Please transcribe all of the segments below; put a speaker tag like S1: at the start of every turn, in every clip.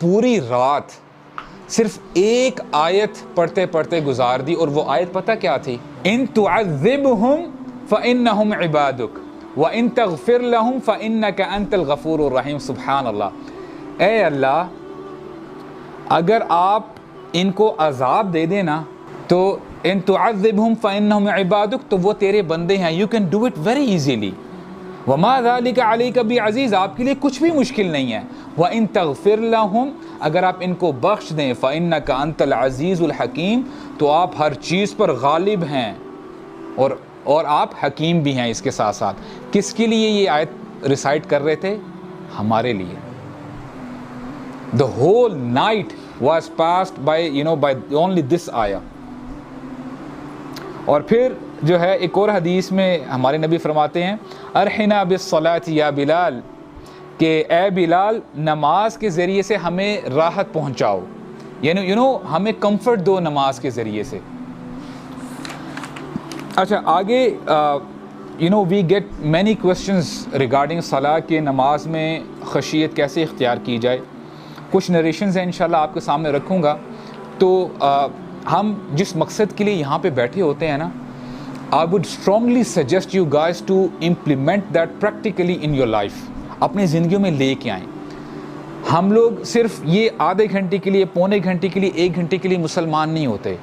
S1: پوری رات صرف ایک آیت پڑھتے پڑھتے گزار دی, اور وہ آیت پتہ کیا تھی؟ ان تعذبہم فانہم عبادک وان تغفر لہم فانک انت الغفور الرحیم. سبحان اللہ. اے اللہ, اگر آپ ان کو عذاب دے دینا تو ان تعذبہم فانہم عبادک, تو وہ تیرے بندے ہیں, you can do it very easily. وما ذلک علیک بعزیز, آپ کے لیے کچھ بھی مشکل نہیں ہے. وان تغفر لہم, اگر آپ ان کو بخش دیں, فانک انت العزیز الحکیم, تو آپ ہر چیز پر غالب ہیں اور آپ حکیم بھی ہیں. اس کے ساتھ ساتھ کس کے لیے یہ آیت ریسائٹ کر رہے تھے؟ ہمارے لیے. The whole night was passed by only this ayah. اور پھر جو ہے ایک اور حدیث میں ہمارے نبی فرماتے ہیں ارحنا بالصلاۃ یا بلال, کہ اے بلال نماز کے ذریعے سے ہمیں راحت پہنچاؤ, یعنی ہمیں کمفرٹ دو نماز کے ذریعے سے. اچھا آگے we get many questions regarding صلاح, کہ نماز میں خشیت کیسے اختیار کی جائے. کچھ نریشنز ہیں انشاءاللہ آپ کے سامنے رکھوں گا. تو ہم جس مقصد کے لیے یہاں پہ بیٹھے ہوتے ہیں نا, I would strongly suggest you guys to implement that practically in your life. اپنی زندگیوں میں لے کے آئیں. ہم لوگ صرف یہ آدھے گھنٹے کے لیے, پونے گھنٹے کے لیے, ایک گھنٹے کے لیے مسلمان نہیں ہوتے.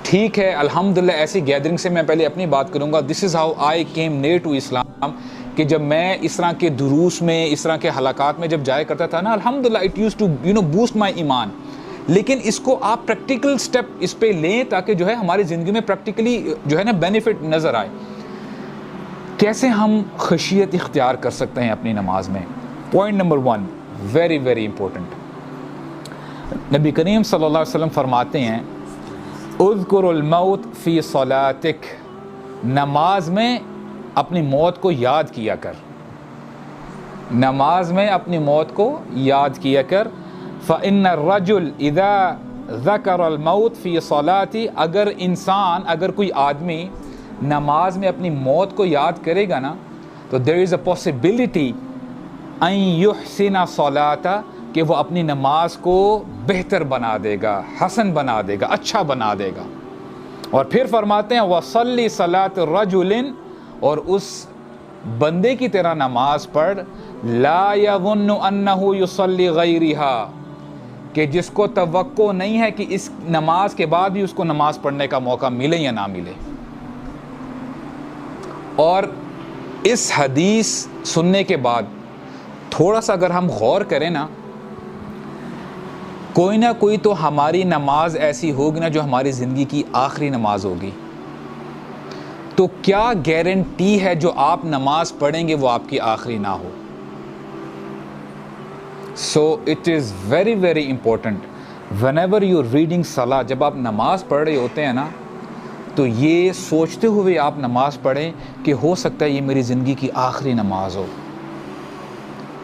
S1: ٹھیک ہے الحمدللہ ایسی گیدرنگ سے میں پہلے اپنی بات کروں گا. This is how I came near to Islam, کہ جب میں اس طرح کے دروس میں, اس طرح کے حلقات میں جب جایا کرتا تھا نا, الحمدللہ it used to boost my ایمان. لیکن اس کو آپ پریکٹیکل سٹیپ اس پہ لیں تاکہ جو ہے ہماری زندگی میں پریکٹیکلی جو ہے نا بینیفٹ نظر آئے. کیسے ہم خشیت اختیار کر سکتے ہیں اپنی نماز میں؟ Point number 1 very very important. نبی کریم صلی اللہ علیہ وسلم فرماتے ہیں اذکر الموت فی صلاتک, نماز میں اپنی موت کو یاد کیا کر, نماز میں اپنی موت کو یاد کیا کر. فَإِنَّ الرَّجُلْ إِذَا ذَكَرَ الْمَوْتِ فِي صَلَاتِ, اگر کوئی آدمی نماز میں اپنی موت کو یاد کرے گا نا, تو there is a possibility أَن يُحْسِنَ صَلَاتَ, کہ وہ اپنی نماز کو بہتر بنا دے گا, حسن بنا دے گا, اچھا بنا دے گا. اور پھر فرماتے ہیں وَصَلِّ صَلَاةَ الرَّجُلٍ, اور اس بندے کی طرح نماز پڑھ لَا يَظُنُّ أَنَّهُ يُصَلِّ غَيْرِهَا, کہ جس کو توقع نہیں ہے کہ اس نماز کے بعد بھی اس کو نماز پڑھنے کا موقع ملے یا نہ ملے. اور اس حدیث سننے کے بعد تھوڑا سا اگر ہم غور کریں نا, کوئی نہ کوئی تو ہماری نماز ایسی ہوگی نا جو ہماری زندگی کی آخری نماز ہوگی. تو کیا گارنٹی ہے جو آپ نماز پڑھیں گے وہ آپ کی آخری نہ ہو؟ So it is very very important whenever you're reading salah, جب آپ نماز پڑھ رہے ہوتے ہیں نا, تو یہ سوچتے ہوئے آپ نماز پڑھیں کہ ہو سکتا ہے یہ میری زندگی کی آخری نماز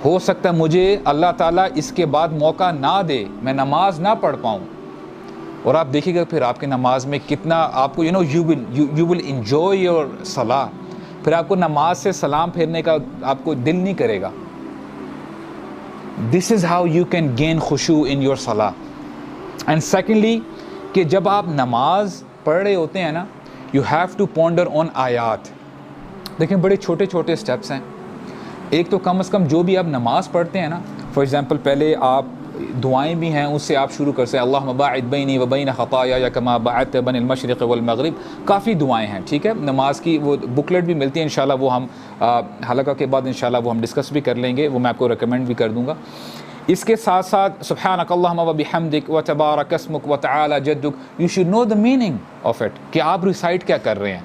S1: ہو سکتا ہے مجھے اللہ تعالیٰ اس کے بعد موقع نہ دے, میں نماز نہ پڑھ پاؤں. اور آپ دیکھیے گا پھر آپ کی نماز میں کتنا آپ کو you will enjoy your salah, پھر آپ کو نماز سے سلام پھیرنے کا آپ کو دل نہیں کرے گا. This is how you can gain khushu in your salah. And secondly, کہ جب آپ نماز پڑھ رہے ہوتے ہیں نا, you have to ponder on آیات. دیکھیں بڑے چھوٹے چھوٹے سٹیپس ہیں. ایک تو کم از کم جو بھی آپ نماز پڑھتے ہیں نا, فار ایگزامپل پہلے آپ دعائیں بھی ہیں اس سے آپ شروع کر سکتے ہیں, اللہم باعد بینی و بین خطایا کما باعدت بین المشرق والمغرب. کافی دعائیں ہیں, ٹھیک ہے. نماز کی وہ بکلیٹ بھی ملتی ہے انشاءاللہ, وہ ہم حلقہ کے بعد انشاءاللہ وہ ہم ڈسکس بھی کر لیں گے, وہ میں آپ کو ریکمینڈ بھی کر دوں گا. اس کے ساتھ ساتھ سبحانک اللہم و بحمدک و تبارک اسمک و تعالی جدک, you should know the meaning of it, کہ آپ ریسائٹ کیا کر رہے ہیں.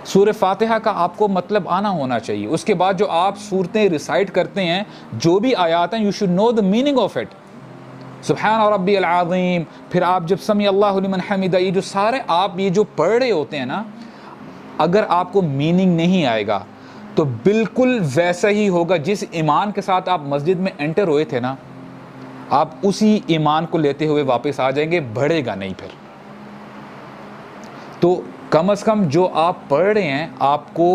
S1: سورہ فاتحہ کا آپ کو مطلب آنا ہونا چاہیے. اس کے بعد جو آپ صورتیں ریسائٹ کرتے ہیں, جو بھی آیات ہیں, you should know the meaning of it. سبحان ربی العظیم, پھر آپ جب سمیع اللہ لمن حمدہ, یہ جو سارے آپ یہ جو پڑھ رہے ہوتے ہیں نا, اگر آپ کو میننگ نہیں آئے گا تو بالکل ویسا ہی ہوگا جس ایمان کے ساتھ آپ مسجد میں انٹر ہوئے تھے نا, آپ اسی ایمان کو لیتے ہوئے واپس آ جائیں گے, بڑھے گا نہیں پھر. تو کم از کم جو آپ پڑھ رہے ہیں آپ کو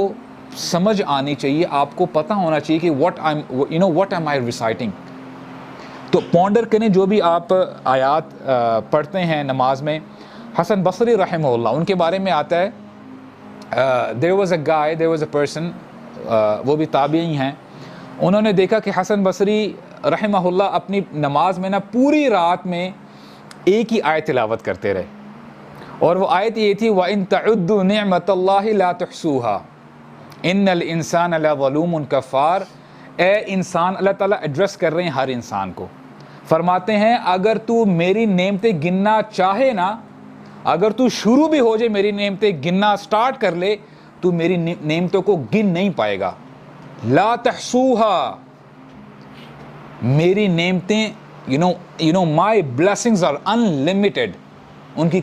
S1: سمجھ آنی چاہیے, آپ کو پتہ ہونا چاہیے کہ what am I reciting. تو پونڈر کریں جو بھی آپ آیات پڑھتے ہیں نماز میں. حسن بصری رحمہ اللہ, ان کے بارے میں آتا ہے there was a person, وہ بھی تابعی ہیں, انہوں نے دیکھا کہ حسن بصری رحمہ اللہ اپنی نماز میں نا پوری رات میں ایک ہی آیت تلاوت کرتے رہے, اور وہ آیت یہ تھی وَإِن تَعُدُّوا نِعْمَةَ اللَّهِ لَا تُحْصُوهَا إِنَّ الْإِنسَانَ لَظَلُومٌ كَفَّارٌ. اے انسان, اللہ تعالیٰ ایڈریس کر رہے ہیں ہر انسان کو, فرماتے ہیں اگر تو میری نعمتیں گننا چاہے نا, اگر تو شروع بھی ہو جائے میری نعمتیں گننا سٹارٹ کر لے, تو میری نعمتوں کو گن نہیں پائے گا. لا تحصوها, میری نعمتیں, you know my blessings are unlimited, ان کی